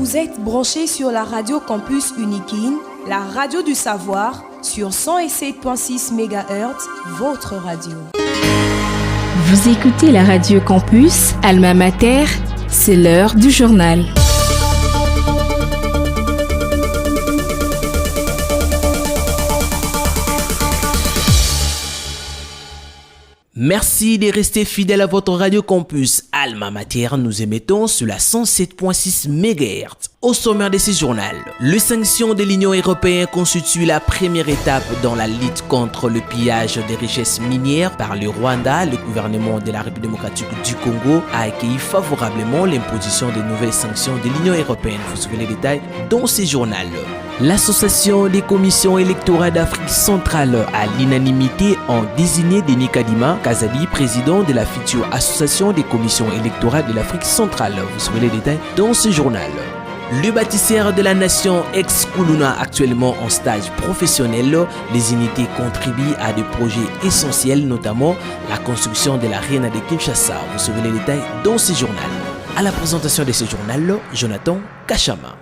Vous êtes branchés sur la radio Campus Unikin, la radio du savoir, sur 107.6 MHz, votre radio. Vous écoutez la radio Campus Alma Mater, c'est l'heure du journal. Merci de rester fidèle à votre radio campus Alma Mater. Nous émettons sur la 107.6 MHz. Au sommaire de ce journal, les sanctions de l'Union européenne constituent la première étape dans la lutte contre le pillage des richesses minières par le Rwanda. Le gouvernement de la République démocratique du Congo a accueilli favorablement l'imposition de nouvelles sanctions de l'Union européenne. Vous suivez les détails dans ce journal. L'Association des commissions électorales d'Afrique centrale à l'unanimité ont désigné Denis Kadima Kazali, président de la future Association des commissions électorales de l'Afrique centrale. Vous suivez les détails dans ce journal. Le bâtisseur de la nation ex-Kuluna actuellement en stage professionnel, les unités contribuent à des projets essentiels, notamment la construction de l'arène de Kinshasa. Vous suivez les détails dans ce journal. À la présentation de ce journal, Jonathan Kachama.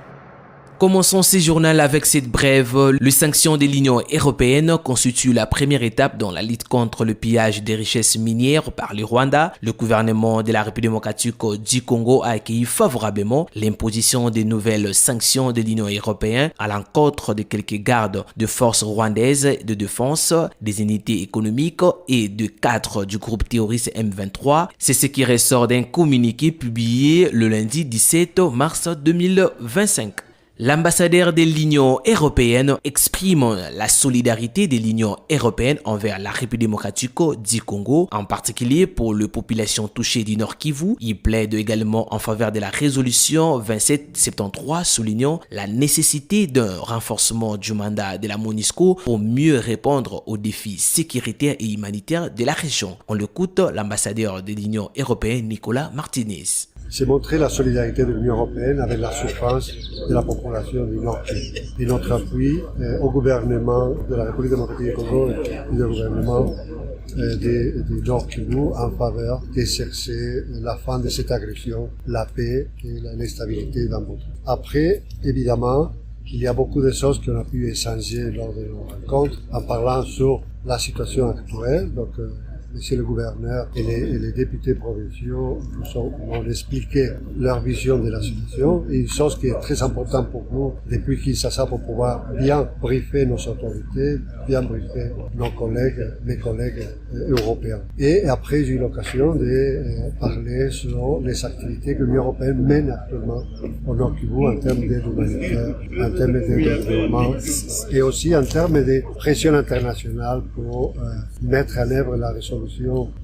Commençons ce journal avec cette brève. Les sanctions de l'Union européenne constituent la première étape dans la lutte contre le pillage des richesses minières par le Rwanda. Le gouvernement de la République démocratique du Congo a accueilli favorablement l'imposition des nouvelles sanctions de l'Union européenne à l'encontre de quelques gardes de forces rwandaises de défense, des unités économiques et de 4 du groupe terroriste M23. C'est ce qui ressort d'un communiqué publié le lundi 17 mars 2025. L'ambassadeur de l'Union européenne exprime la solidarité de l'Union européenne envers la République démocratique du Congo, en particulier pour les populations touchées du Nord Kivu. Il plaide également en faveur de la résolution 2773, soulignant la nécessité d'un renforcement du mandat de la MONUSCO pour mieux répondre aux défis sécuritaires et humanitaires de la région. On l'écoute, l'ambassadeur de l'Union européenne, Nicolas Martinez. C'est montrer la solidarité de l'Union européenne avec la souffrance de la population du Nord Kivu et notre appui au gouvernement de la République démocratique du Congo et au gouvernement du Nord Kivu en faveur de chercher la fin de cette agression, la paix et la stabilité dans votre. Après, évidemment, il y a beaucoup de choses qu'on a pu échanger lors de nos rencontres en parlant sur la situation actuelle. Donc, Monsieur le gouverneur et les députés provinciaux m'ont expliqué leur vision de la situation. Et une chose qui est très importante pour nous, depuis Kinshasa, pour pouvoir bien briefer nos autorités, bien briefer mes collègues européens. Et après, j'ai eu l'occasion de parler sur les activités que l'Union européenne mène actuellement au Nord Kivu en termes d'aide humanitaire, en termes de développement et aussi en termes de pression internationale pour mettre en œuvre la résolution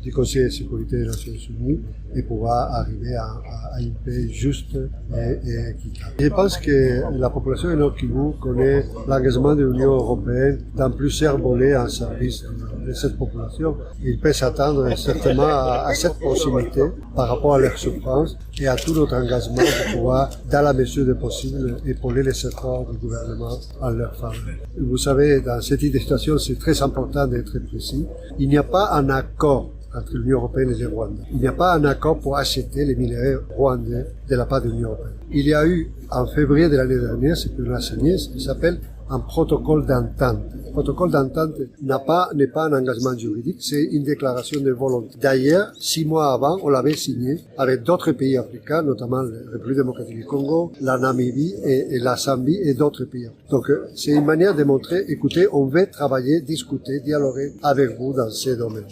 du Conseil de sécurité des Nations Unies et pouvoir arriver à une paix juste et équitable. Je pense que la population du Nord Kivu connaît l'engagement de l'Union européenne dans plusieurs volets en service de cette population. Ils peuvent s'attendre certainement à cette proximité par rapport à leur souffrance et à tout notre engagement pour pouvoir, dans la mesure du possible, épauler les efforts du gouvernement en leur faveur. Vous savez, dans cette situation, c'est très important d'être précis. Il n'y a pas un accord entre l'Union européenne et le Rwanda. Il n'y a pas un accord pour acheter les minerais rwandais de la part de l'Union européenne. Il y a eu, en février de l'année dernière, ce que l'on a signé, qui s'appelle un protocole d'entente. Le protocole d'entente n'est pas un engagement juridique, c'est une déclaration de volonté. D'ailleurs, 6 mois avant, on l'avait signé avec d'autres pays africains, notamment la République démocratique du Congo, la Namibie et la Zambie et d'autres pays. Donc, c'est une manière de montrer, écoutez, on veut travailler, discuter, dialoguer avec vous dans ces domaines.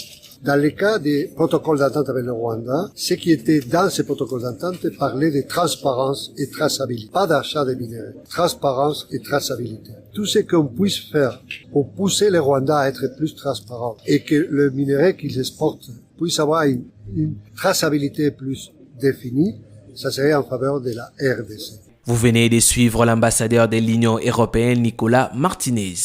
Dans le cas des protocoles d'entente avec le Rwanda, ce qui était dans ces protocoles d'entente parlait de transparence et traçabilité. Pas d'achat de minerais. Transparence et traçabilité. Tout ce qu'on puisse faire pour pousser le Rwanda à être plus transparent et que le minerai qu'ils exportent puisse avoir une traçabilité plus définie, ça serait en faveur de la RDC. Vous venez de suivre l'ambassadeur de l'Union européenne, Nicolas Martinez.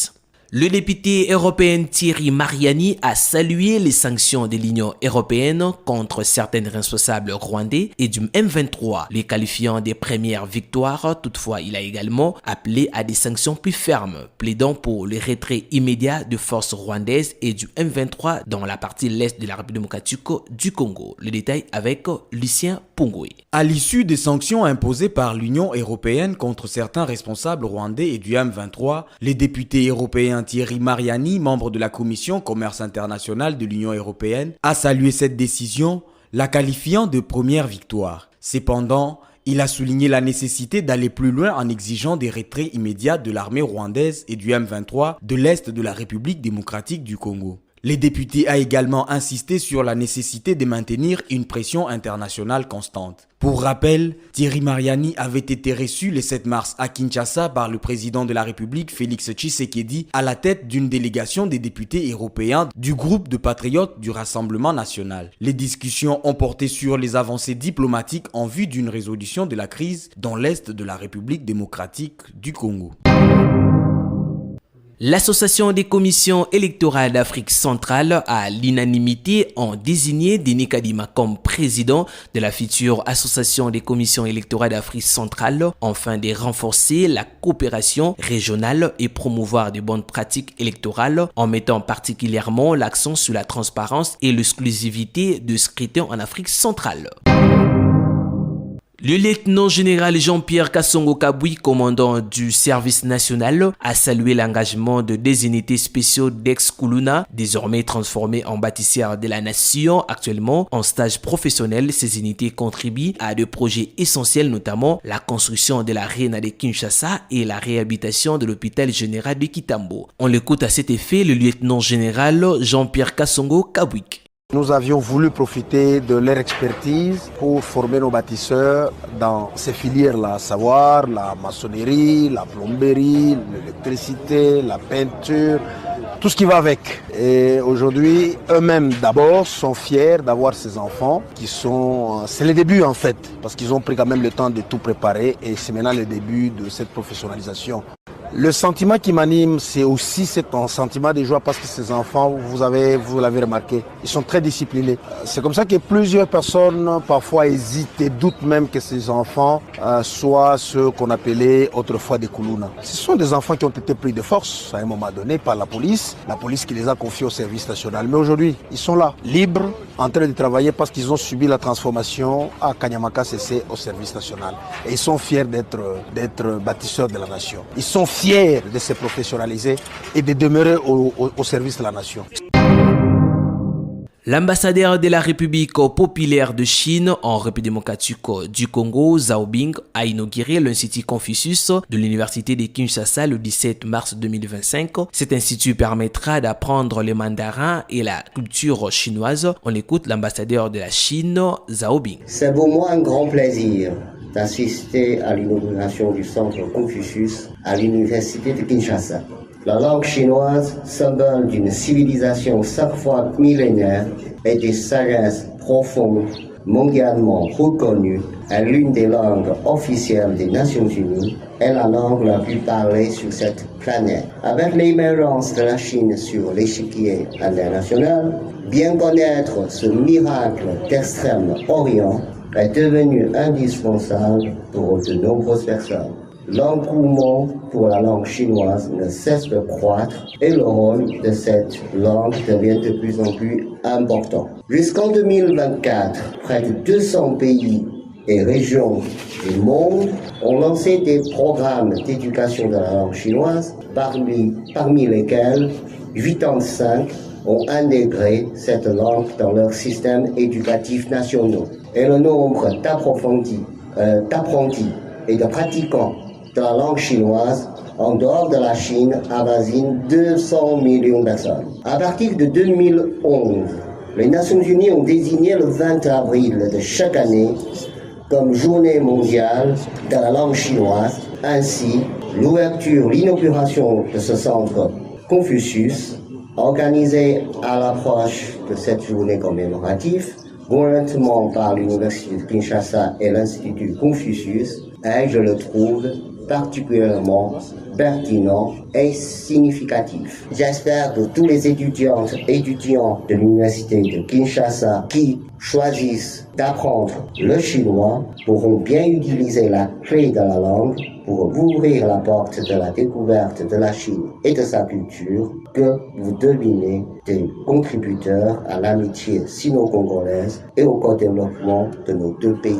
Le député européen Thierry Mariani a salué les sanctions de l'Union européenne contre certains responsables rwandais et du M23, les qualifiant des premières victoires. Toutefois, il a également appelé à des sanctions plus fermes, plaidant pour le retrait immédiat de forces rwandaises et du M23 dans la partie l'est de la République démocratique du Congo. Le détail avec Lucien Pungwe. À l'issue des sanctions imposées par l'Union européenne contre certains responsables rwandais et du M23, les députés européens Thierry Mariani, membre de la Commission Commerce international de l'Union européenne, a salué cette décision, la qualifiant de première victoire. Cependant, il a souligné la nécessité d'aller plus loin en exigeant des retraits immédiats de l'armée rwandaise et du M23 de l'Est de la République démocratique du Congo. Les députés ont également insisté sur la nécessité de maintenir une pression internationale constante. Pour rappel, Thierry Mariani avait été reçu le 7 mars à Kinshasa par le président de la République Félix Tshisekedi à la tête d'une délégation des députés européens du groupe de patriotes du Rassemblement national. Les discussions ont porté sur les avancées diplomatiques en vue d'une résolution de la crise dans l'Est de la République démocratique du Congo. L'Association des commissions électorales d'Afrique centrale a l'unanimité en désigné Denis Kadima comme président de la future Association des commissions électorales d'Afrique centrale, afin de renforcer la coopération régionale et promouvoir de bonnes pratiques électorales en mettant particulièrement l'accent sur la transparence et l'exclusivité de scrutin en Afrique centrale. Le lieutenant-général Jean-Pierre Kassongo Kabui, commandant du service national, a salué l'engagement de des unités spéciaux d'ex-Kuluna, désormais transformées en bâtisseurs de la nation. Actuellement en stage professionnel, ces unités contribuent à des projets essentiels, notamment la construction de l'arène de Kinshasa et la réhabilitation de l'hôpital général de Kitambo. On l'écoute à cet effet le lieutenant-général Jean-Pierre Kassongo Kabui. Nous avions voulu profiter de leur expertise pour former nos bâtisseurs dans ces filières-là, à savoir la maçonnerie, la plomberie, l'électricité, la peinture, tout ce qui va avec. Et aujourd'hui, eux-mêmes d'abord sont fiers d'avoir ces enfants qui sont... C'est le début en fait, parce qu'ils ont pris quand même le temps de tout préparer et c'est maintenant le début de cette professionnalisation. Le sentiment qui m'anime, c'est aussi un sentiment de joie parce que ces enfants, vous l'avez remarqué, ils sont très disciplinés. C'est comme ça que plusieurs personnes parfois hésitent et doutent même que ces enfants soient ceux qu'on appelait autrefois des Kuluna. Ce sont des enfants qui ont été pris de force à un moment donné par la police qui les a confiés au service national. Mais aujourd'hui, ils sont là, libres, en train de travailler parce qu'ils ont subi la transformation à Kanyamaka CC au service national. Et ils sont fiers d'être bâtisseurs de la nation. Ils sont fiers de se professionnaliser et de demeurer au service de la nation. L'ambassadeur de la République populaire de Chine en République démocratique du Congo, Zhao Bing, a inauguré l'Institut Confucius de l'Université de Kinshasa le 17 mars 2025. Cet institut permettra d'apprendre le mandarin et la culture chinoise. On écoute l'ambassadeur de la Chine, Zhao Bing. C'est pour moi un grand plaisir d'assister à l'inauguration du Centre Confucius à l'Université de Kinshasa. La langue chinoise, symbole d'une civilisation chaque fois millénaire et de sagesse profonde, mondialement reconnue, est l'une des langues officielles des Nations Unies et la langue la plus parlée sur cette planète. Avec l'émergence de la Chine sur l'échiquier international, bien connaître ce miracle d'Extrême-Orient est devenu indispensable pour de nombreuses personnes. L'engouement pour la langue chinoise ne cesse de croître et le rôle de cette langue devient de plus en plus important. Jusqu'en 2024, près de 200 pays et régions du monde ont lancé des programmes d'éducation de la langue chinoise, parmi lesquels 85 ont intégré cette langue dans leurs systèmes éducatifs nationaux. Et le nombre d'apprentis et de pratiquants de la langue chinoise en dehors de la Chine avoisine 200 millions de personnes. À partir de 2011, les Nations Unies ont désigné le 20 avril de chaque année comme journée mondiale de la langue chinoise. Ainsi, l'inauguration de ce centre Confucius, organisé à l'approche de cette journée commémorative, volontairement par l'Université de Kinshasa et l'Institut Confucius, est, je le trouve, particulièrement pertinent et significatif. J'espère que tous les étudiants de l'université de Kinshasa qui choisissent d'apprendre le chinois pourront bien utiliser la clé de la langue pour ouvrir la porte de la découverte de la Chine et de sa culture, que vous devinez des contributeurs à l'amitié sino-congolaise et au co-développement de nos deux pays.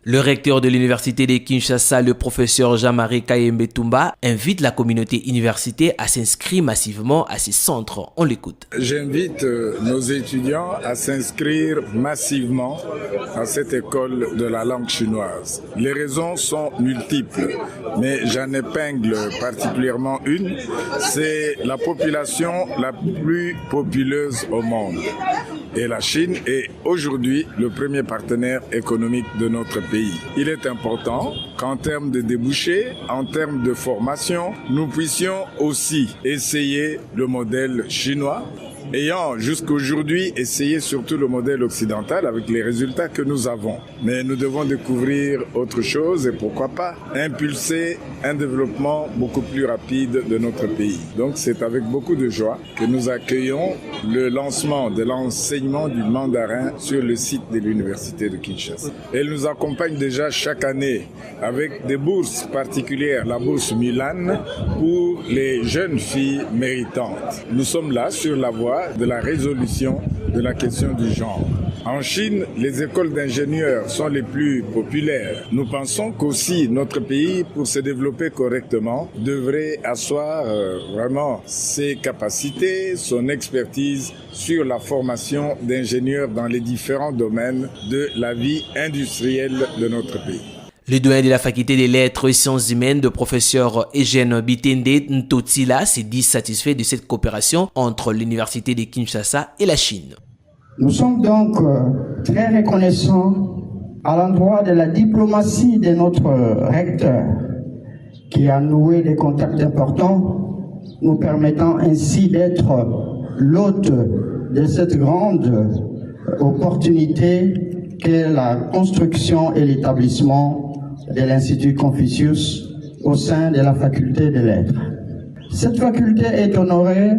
Le recteur de l'université de Kinshasa, le professeur Jean-Marie Kayembe Toumba, invite la communauté universitaire à s'inscrire massivement à ces centres. On l'écoute. J'invite nos étudiants à s'inscrire massivement à cette école de la langue chinoise. Les raisons sont multiples, mais j'en épingle particulièrement une, c'est la population la plus populeuse au monde. Et la Chine est aujourd'hui le premier partenaire économique de notre pays. Il est important qu'en termes de débouchés, en termes de formation, nous puissions aussi essayer le modèle chinois, ayant jusqu'aujourd'hui essayé surtout le modèle occidental avec les résultats que nous avons. Mais nous devons découvrir autre chose et pourquoi pas impulser un développement beaucoup plus rapide de notre pays. Donc c'est avec beaucoup de joie que nous accueillons le lancement de l'enseignement du mandarin sur le site de l'université de Kinshasa. Elle nous accompagne déjà chaque année avec des bourses particulières, la bourse Milan pour les jeunes filles méritantes. Nous sommes là sur la voie de la résolution de la question du genre. En Chine, les écoles d'ingénieurs sont les plus populaires. Nous pensons qu'aussi notre pays, pour se développer correctement, devrait asseoir vraiment ses capacités, son expertise sur la formation d'ingénieurs dans les différents domaines de la vie industrielle de notre pays. Le doyen de la faculté des lettres et sciences humaines, le professeur Eugène Bitende Ntotila, s'est dit satisfait de cette coopération entre l'université de Kinshasa et la Chine. Nous sommes donc très reconnaissants à l'endroit de la diplomatie de notre recteur qui a noué des contacts importants, nous permettant ainsi d'être l'hôte de cette grande opportunité qu'est la construction et l'établissement de l'Institut Confucius au sein de la faculté des lettres. Cette faculté est honorée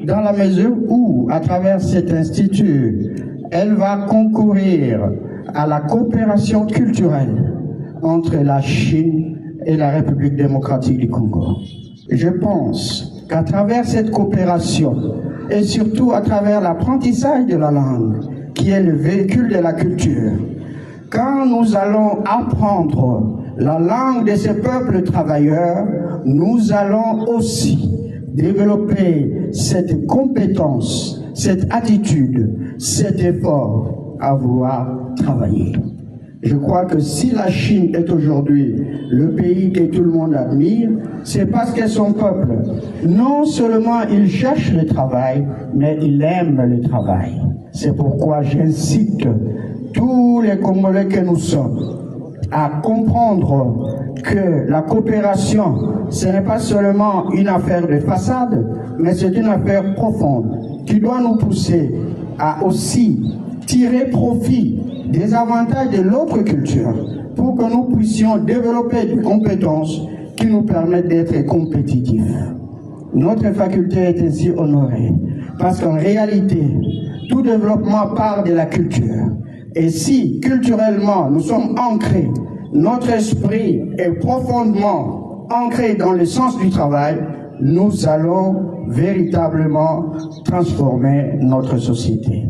dans la mesure où, à travers cet institut, elle va concourir à la coopération culturelle entre la Chine et la République démocratique du Congo. Je pense qu'à travers cette coopération, et surtout à travers l'apprentissage de la langue, qui est le véhicule de la culture, quand nous allons apprendre la langue de ces peuples travailleurs, nous allons aussi développer cette compétence, cette attitude, cet effort à vouloir travailler. Je crois que si la Chine est aujourd'hui le pays que tout le monde admire, c'est parce que son peuple, non seulement il cherche le travail, mais il aime le travail. C'est pourquoi j'incite tous les Congolais que nous sommes à comprendre que la coopération, ce n'est pas seulement une affaire de façade, mais c'est une affaire profonde qui doit nous pousser à aussi tirer profit des avantages de l'autre culture pour que nous puissions développer des compétences qui nous permettent d'être compétitifs. Notre faculté est ainsi honorée parce qu'en réalité, tout développement part de la culture. Et si, culturellement, nous sommes ancrés, notre esprit est profondément ancré dans le sens du travail, nous allons véritablement transformer notre société.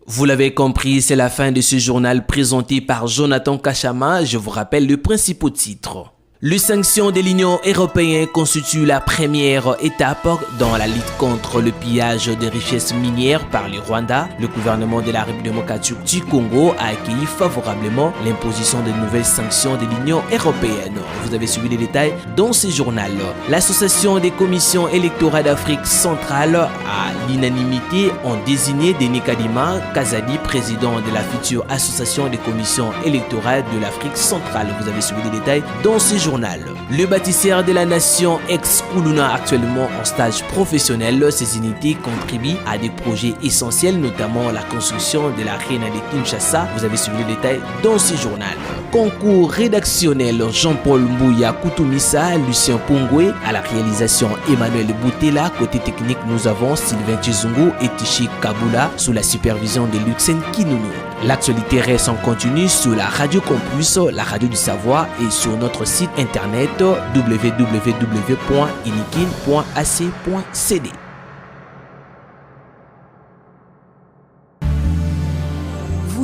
Vous l'avez compris, c'est la fin de ce journal présenté par Jonathan Kachama. Je vous rappelle le principal titre. Les sanctions de l'Union européenne constituent la première étape dans la lutte contre le pillage des richesses minières par le Rwanda. Le gouvernement de la République démocratique du Congo a accueilli favorablement l'imposition de nouvelles sanctions de l'Union européenne. Vous avez suivi les détails dans ce journal. L'Association des commissions électorales d'Afrique centrale, à l'unanimité, ont désigné Denis Kadima Kazadi, président de la future Association des commissions électorales de l'Afrique centrale. Vous avez suivi les détails dans ce journal. Le bâtisseur de la nation ex-Koulouna, actuellement en stage professionnel, ces unités contribuent à des projets essentiels, notamment la construction de la l'arène de Kinshasa. Vous avez suivi les détails dans ce journal. Concours rédactionnel Jean-Paul Mbouya Koutoumissa, Lucien Pongwe, à la réalisation Emmanuel Boutela, côté technique nous avons Sylvain Tchizungu et Tichi Kabula sous la supervision de Luxen Kinounou. L'actualité reste en continu sur la Radio Campus, la radio du savoir et sur notre site internet www.inikin.ac.cd.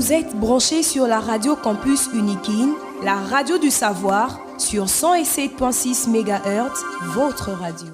Vous êtes branchés sur la Radio Campus Unikin, la radio du savoir, sur 107.6 MHz, votre radio.